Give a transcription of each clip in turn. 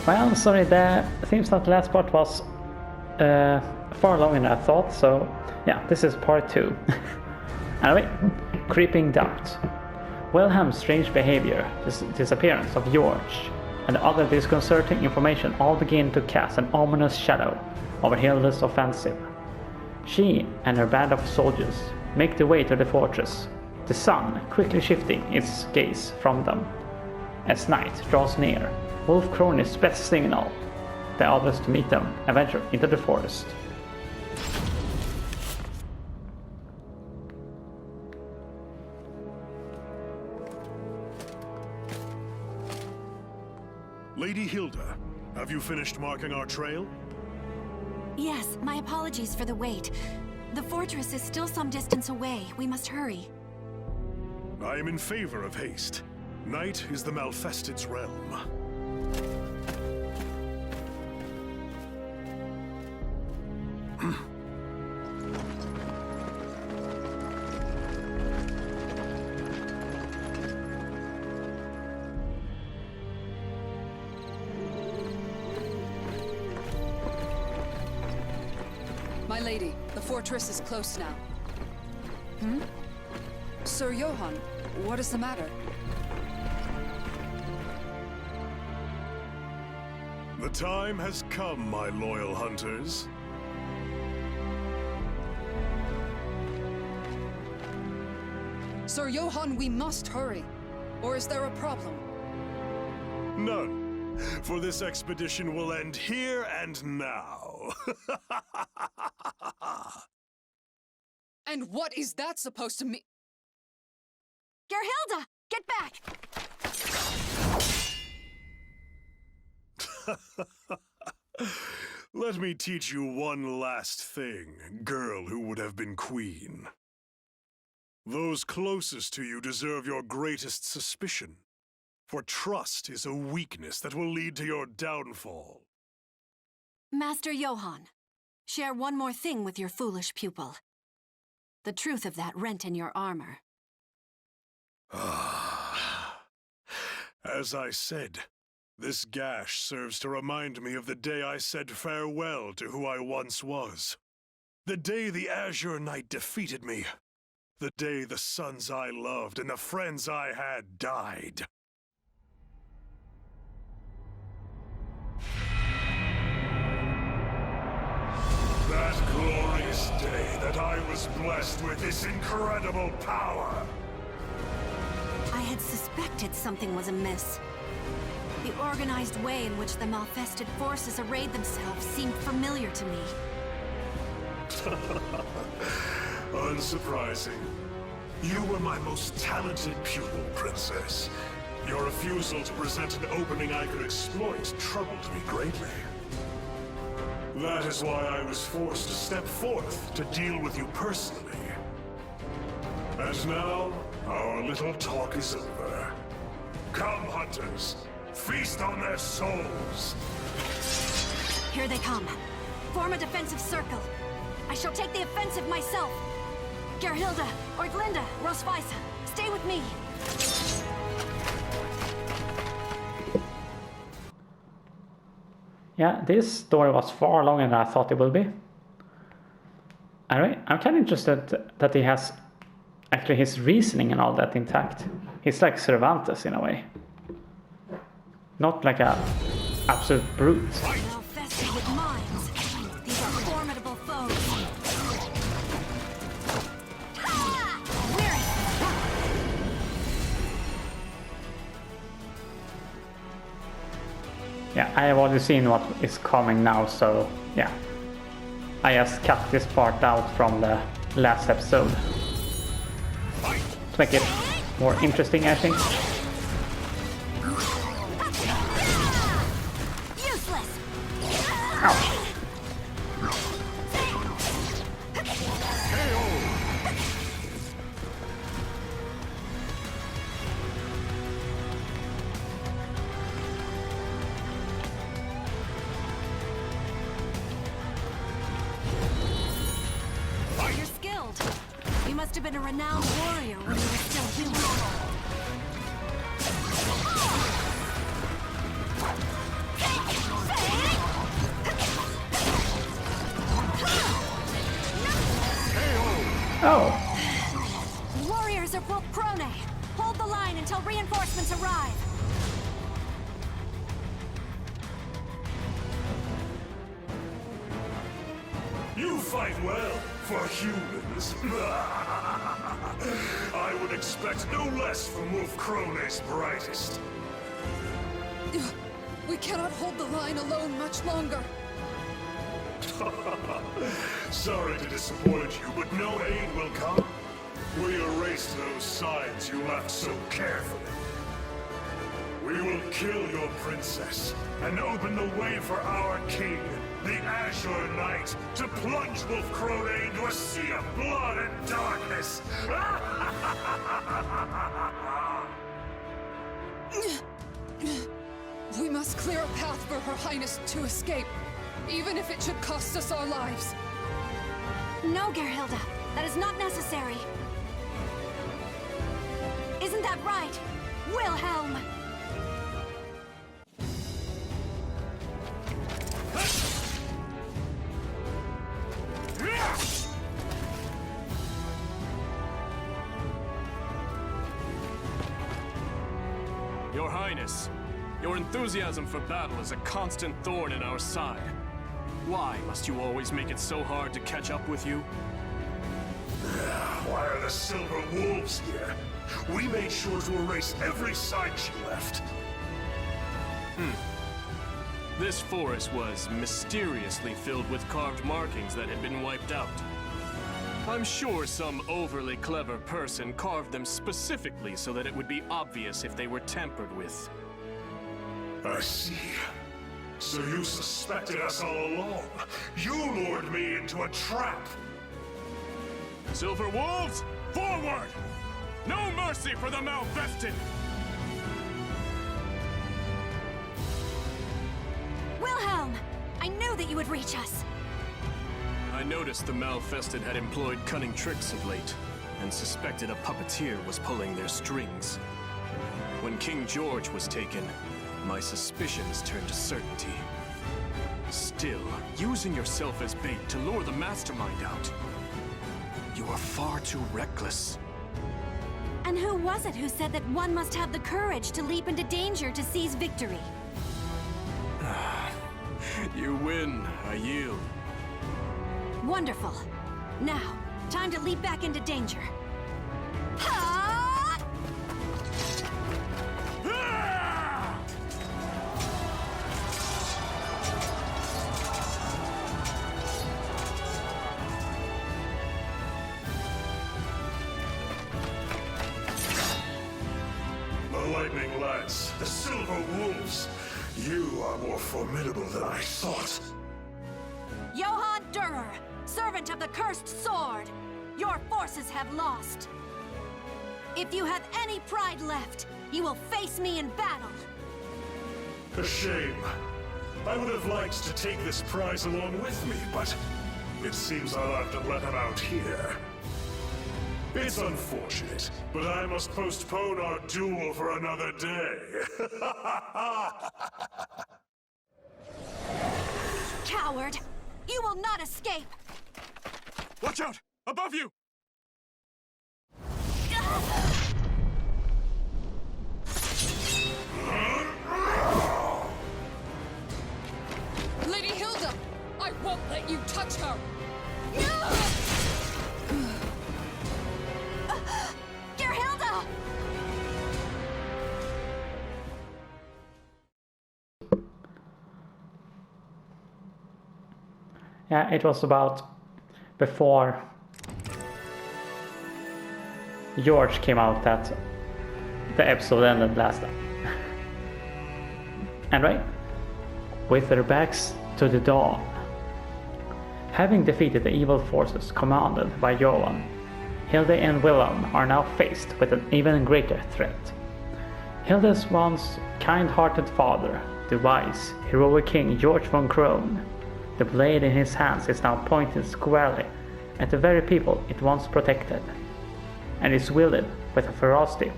Well, sorry, it seems that the last part was far longer than I thought, so yeah, this is part 2. Anyway, creeping doubt. Wilhelm's strange behavior, disappearance of George, and other disconcerting information all begin to cast an ominous shadow over Hilde's offensive. She and her band of soldiers make their way to the fortress, the sun quickly shifting its gaze from them. As night draws near, Wolf Cronies best signal the others to meet them and venture into the forest. Lady Hilde, have you finished marking our trail? Yes, my apologies for the wait. The fortress is still some distance away. We must hurry. I am in favor of haste. Night is the Malfested's realm. My lady, the fortress is close now. Sir Johann, what is the matter? The time has come, my loyal hunters. Sir Johann, we must hurry. Or is there a problem? None, for this expedition will end here and now. And what is that supposed to mean? Gerhilda, get back! Let me teach you one last thing, girl who would have been queen. Those closest to you deserve your greatest suspicion, for trust is a weakness that will lead to your downfall. Master Johann, share one more thing with your foolish pupil. The truth of that rent in your armor. As I said, this gash serves to remind me of the day I said farewell to who I once was. The day the Azure Knight defeated me. The day the sons I loved and the friends I had died. That glorious day that I was blessed with this incredible power. I had suspected something was amiss. The organized way in which the Malfested forces arrayed themselves seemed familiar to me. Unsurprising. You were my most talented pupil, Princess. Your refusal to present an opening I could exploit troubled me greatly. That is why I was forced to step forth to deal with you personally. And now, our little talk is over. Come, hunters. Feast on their souls. Here they come. Form a defensive circle. I shall take the offensive myself. Gerhilda, Ortlinda, Rosweisa, stay with me. Yeah, this story was far longer than I thought it would be. Anyway, I'm kind of interested that he has actually his reasoning and all that intact. He's like Cervantes in a way. Not like a absolute brute. Malfested with minds. These are formidable foes. Yeah, I have already seen what is coming now, so yeah. I just cut this part out from the last episode. To make it more interesting, I think. Useless. Ouch. You're skilled. You must have been a renowned warrior when you were still human. Oh, Warriors of Wolf Krone, hold the line until reinforcements arrive. You fight well for humans. I would expect no less from Wolf Krone's brightest. We cannot hold the line alone much longer. Sorry to disappoint you, but no aid will come. We erase those signs you left so carefully. We will kill your princess and open the way for our king, the Azure Knight, to plunge Wolf Krone into a sea of blood and darkness. We must clear a path for Her Highness to escape, even if it should cost us our lives. No, Gerhilde, that is not necessary. Isn't that right, Wilhelm? Your Highness, your enthusiasm for battle is a constant thorn in our side. Why must you always make it so hard to catch up with you? Why are the Silver Wolves here? We made sure to erase every sign she left. This forest was mysteriously filled with carved markings that had been wiped out. I'm sure some overly clever person carved them specifically so that it would be obvious if they were tampered with. I see. So you suspected us all along. You lured me into a trap. Silver Wolves, forward! No mercy for the malvested! Wilhelm! I knew that you would reach us. I noticed the malfested had employed cunning tricks of late, and suspected a puppeteer was pulling their strings. When King George was taken, my suspicions turned to certainty. Still, using yourself as bait to lure the mastermind out. You are far too reckless. And who was it who said that one must have the courage to leap into danger to seize victory? You win, I yield. Wonderful. Now, time to leap back into danger. Ha! The Lightning Lads, the Silver Wolves. You are more formidable than I thought. Johann Durer, servant of the Cursed Sword, your forces have lost. If you have any pride left, you will face me in battle. A shame. I would have liked to take this prize along with me, but it seems I'll have to let him out here. It's unfortunate, but I must postpone our duel for another day. Coward! You will not escape! Watch out! Above you! Lady Hilde! I won't let you touch her! Gerhilde! yeah, it was about before George came out that the episode ended last time. And right, with their backs to the dawn, having defeated the evil forces commanded by Johan, Hilde and Wilhelm are now faced with an even greater threat. Hilde's once kind-hearted father, the wise, heroic King George von Krone, the blade in his hands is now pointed squarely at the very people it once protected, and is wielded with a ferocity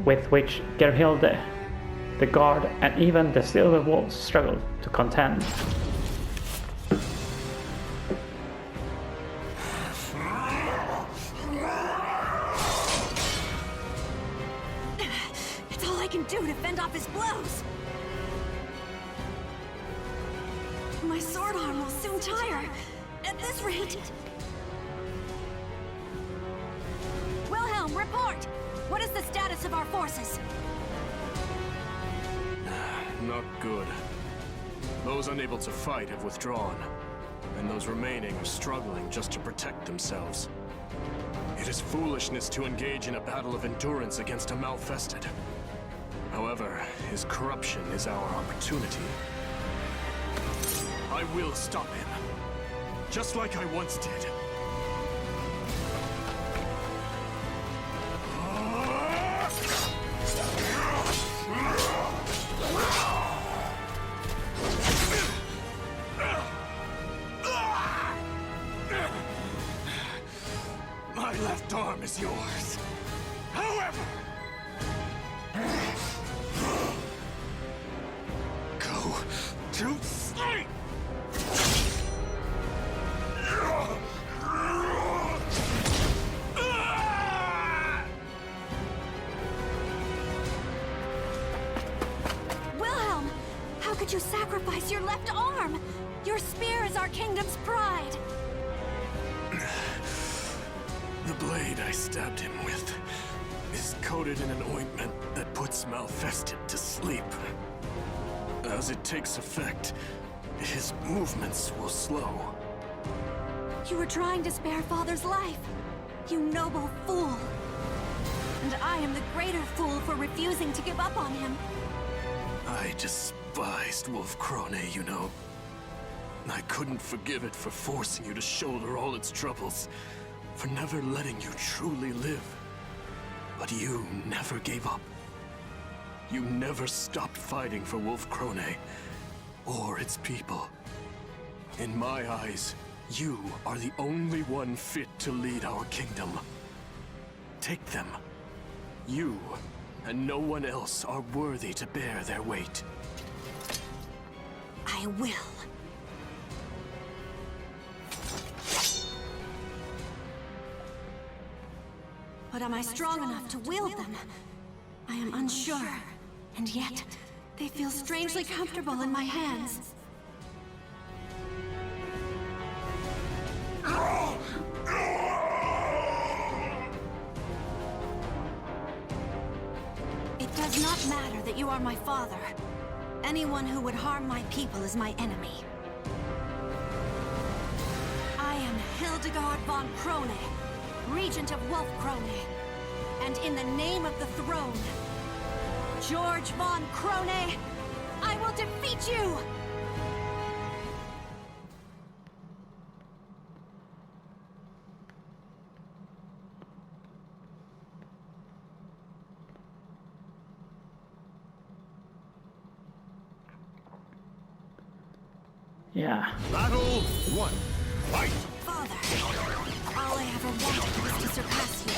with which Gerhilde, the guard, and even the Silver Wolves struggle to contend. can do to fend off his blows. My sword arm will soon tire. At this rate... Wilhelm, report! What is the status of our forces? Not good. Those unable to fight have withdrawn, and those remaining are struggling just to protect themselves. It is foolishness to engage in a battle of endurance against a Malfested. However, his corruption is our opportunity. I will stop him, just like I once did. My left arm is yours. However, go to sleep! Wilhelm! How could you sacrifice your left arm? Your spear is our kingdom's pride. The blade I stabbed him with is coated in an ointment that puts Malfested to sleep. As it takes effect, his movements will slow. You were trying to spare Father's life, you noble fool. And I am the greater fool for refusing to give up on him. I despised Wolf Krone, you know. I couldn't forgive it for forcing you to shoulder all its troubles, for never letting you truly live. But you never gave up. You never stopped fighting for Wolf Krone, or its people. In my eyes, you are the only one fit to lead our kingdom. Take them. You and no one else are worthy to bear their weight. I will. But am I strong enough to wield them? I am unsure. And yet, they feel strangely comfortable in my hands. It does not matter that you are my father. Anyone who would harm my people is my enemy. I am Hildegard von Krone, Regent of Wolf Krone. And in the name of the throne, George von Krone, I will defeat you! Yeah. Battle 1. Fight! Father, all I ever wanted was to surpass you.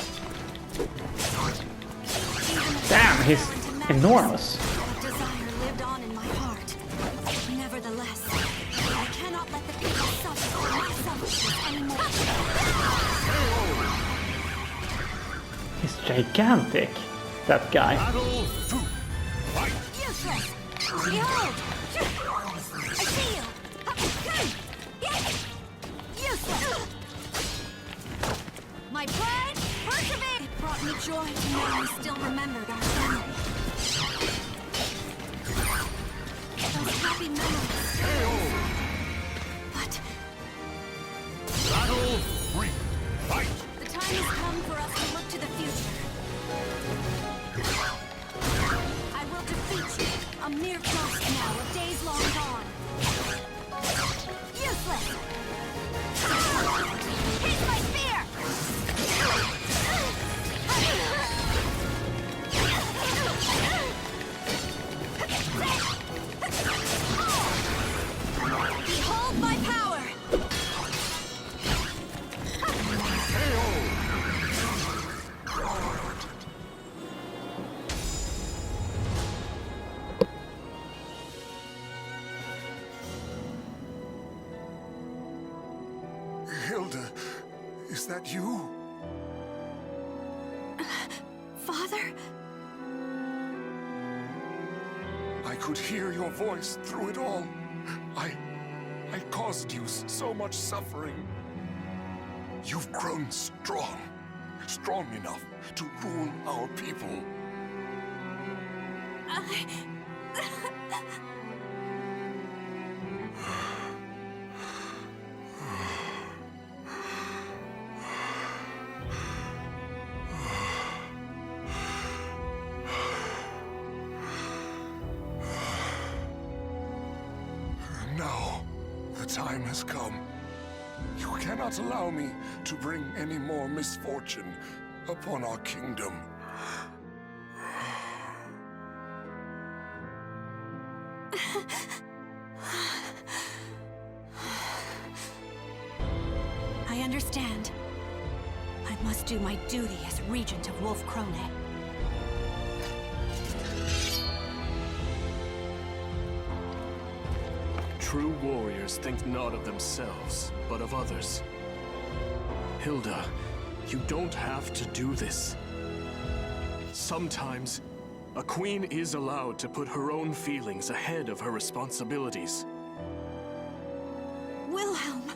Damn, he's enormous. That desire lived on in my heart. Nevertheless, I cannot let the people suffer for my selfishness anymore. He's gigantic, that guy. Battle 2. Fight! Useless! Behold! I see you! Useless! My pride, persevere! It brought me joy to know we still remembered our family. Those happy memories. But Battle 3. Fight! the time has come for us to look to the future. I will defeat you, a mere ghost now of days long gone. Useless! Here's my spear! Behold my power! Hilde, is that you? Father? could hear your voice through it all. I caused you so much suffering. You've grown strong. Strong enough to rule our people. Now, the time has come. You cannot allow me to bring any more misfortune upon our kingdom. I understand. I must do my duty as Regent of Wolf Krone. True warriors think not of themselves, but of others. Hilde, you don't have to do this. Sometimes, a queen is allowed to put her own feelings ahead of her responsibilities. Wilhelm,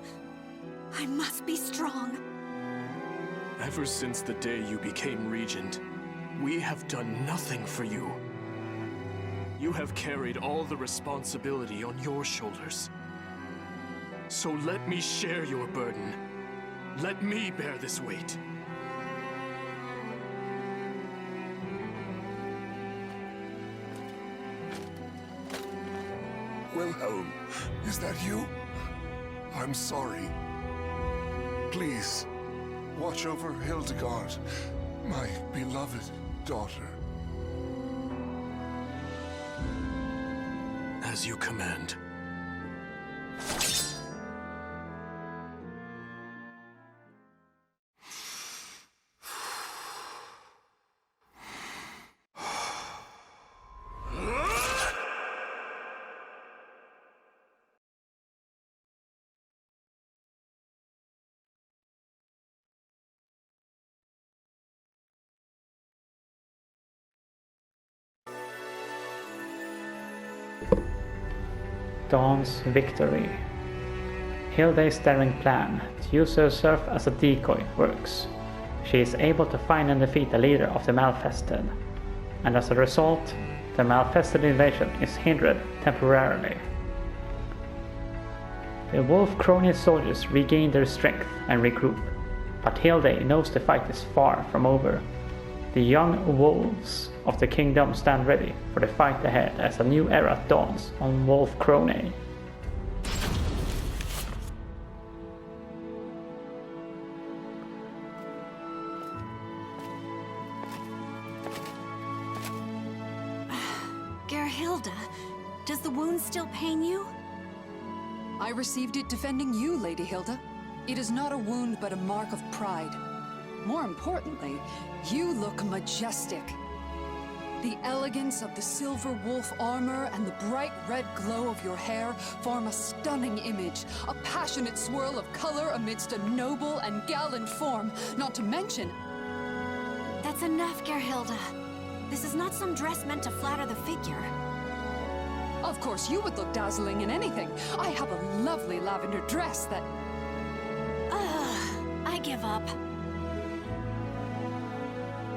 I must be strong. Ever since the day you became regent, we have done nothing for you. You have carried all the responsibility on your shoulders. So let me share your burden. Let me bear this weight. Wilhelm, is that you? I'm sorry. Please, watch over Hildegard, my beloved daughter. As you command. Dawn's victory. Hilde's daring plan to use herself as a decoy works. She is able to find and defeat the leader of the Malfested, and as a result, the Malfested invasion is hindered temporarily. The Wolf Krone soldiers regain their strength and regroup, but Hilde knows the fight is far from over. The young wolves of the kingdom stand ready for the fight ahead as a new era dawns on Wolf Krone. Gerhilde, does the wound still pain you? I received it defending you, Lady Hilde. It is not a wound, but a mark of pride. More importantly, you look majestic. The elegance of the silver wolf armor and the bright red glow of your hair form a stunning image, a passionate swirl of color amidst a noble and gallant form, not to mention... That's enough, Gerhilde. This is not some dress meant to flatter the figure. Of course, you would look dazzling in anything. I have a lovely lavender dress that... I give up.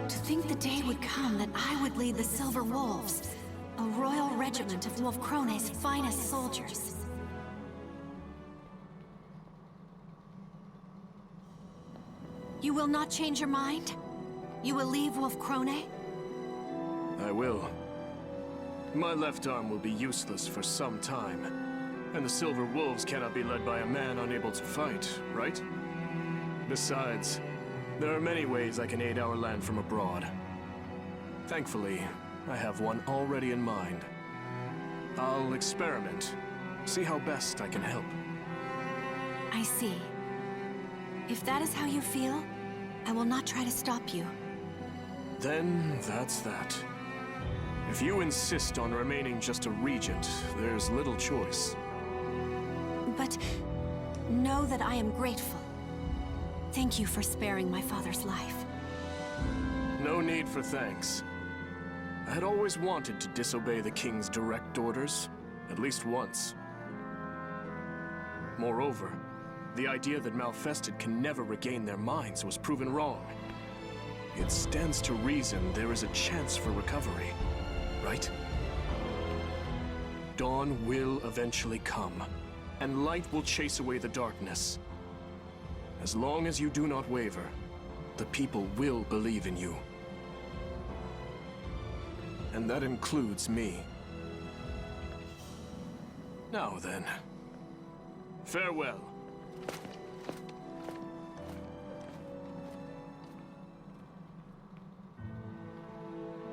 To think the day would come that I would lead the Silver Wolves, a royal regiment of Wolf Krone's finest soldiers. You will not change your mind? You will leave Wolf Krone? I will. My left arm will be useless for some time, and the Silver Wolves cannot be led by a man unable to fight, right? Besides, there are many ways I can aid our land from abroad. Thankfully, I have one already in mind. I'll experiment, see how best I can help. I see. If that is how you feel, I will not try to stop you. Then that's that. If you insist on remaining just a regent, there's little choice. But know that I am grateful. Thank you for sparing my father's life. No need for thanks. I had always wanted to disobey the king's direct orders, at least once. Moreover, the idea that Malfested can never regain their minds was proven wrong. It stands to reason there is a chance for recovery, right? Dawn will eventually come, and light will chase away the darkness. As long as you do not waver, the people will believe in you. And that includes me. Now then, farewell.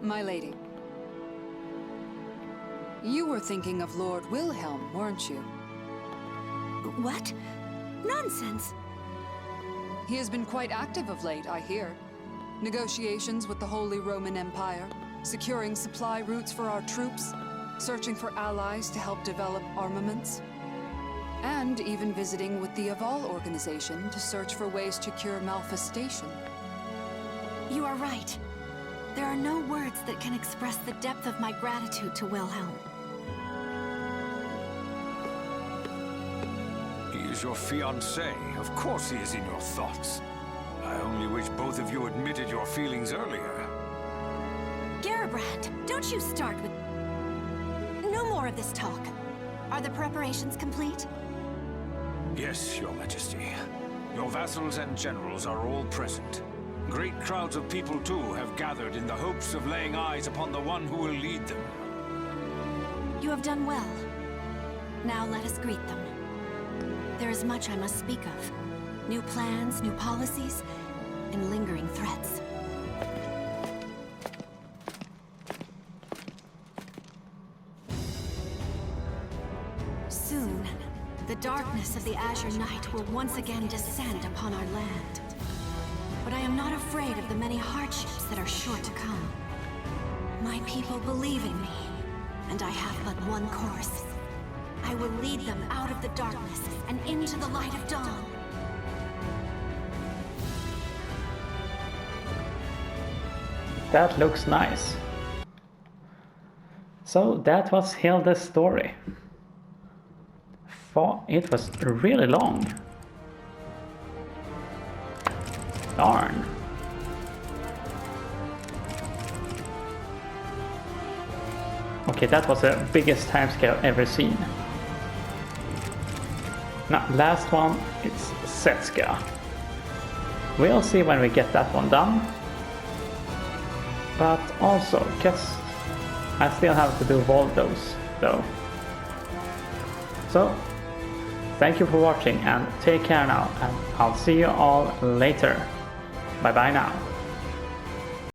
My lady. You were thinking of Lord Wilhelm, weren't you? What? Nonsense! He has been quite active of late, I hear. Negotiations with the Holy Roman Empire, securing supply routes for our troops, searching for allies to help develop armaments, and even visiting with the Aval organization to search for ways to cure malfestation. You are right. There are no words that can express the depth of my gratitude to Wilhelm. He is your fiancé. Of course he is in your thoughts. I only wish both of you admitted your feelings earlier. Garibrat, don't you start with... No more of this talk. Are the preparations complete? Yes, Your Majesty. Your vassals and generals are all present. Great crowds of people, too, have gathered in the hopes of laying eyes upon the one who will lead them. You have done well. Now let us greet them. There is much I must speak of. New plans, new policies, and lingering threats. Soon, the darkness of the Azure Night will once again descend upon our land. But I am not afraid of the many hardships that are sure to come. My people believe in me, and I have but one course. I will lead them out of the darkness and into the light of dawn. That looks nice. So that was Hilde's story. It was really long. Darn. Okay, that was the biggest timescale I've ever seen. Now, last one is Setska. We'll see when we get that one done. But also, guess I still have to do Voldos, though. So, thank you for watching and take care now, and I'll see you all later. Bye bye now.